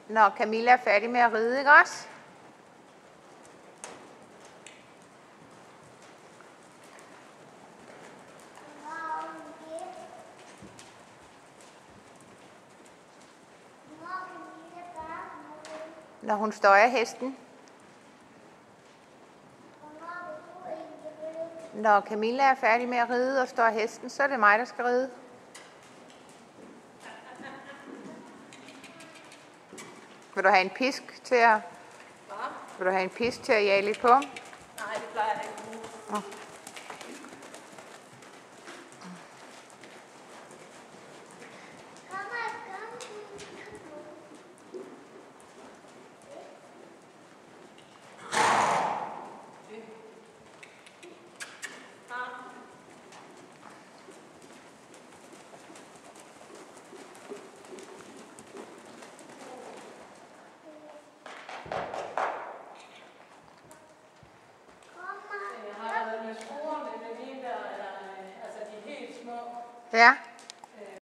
Når Camilla er færdig med at ride, ikke også? Når hun støjer hesten. Når Camilla er færdig med at ride og støjer hesten, så er det mig, der skal ride. Vil du have en pisk til at... Vil du have en pisk til at jage lidt på? Nej, det plejer jeg ikke. Ja.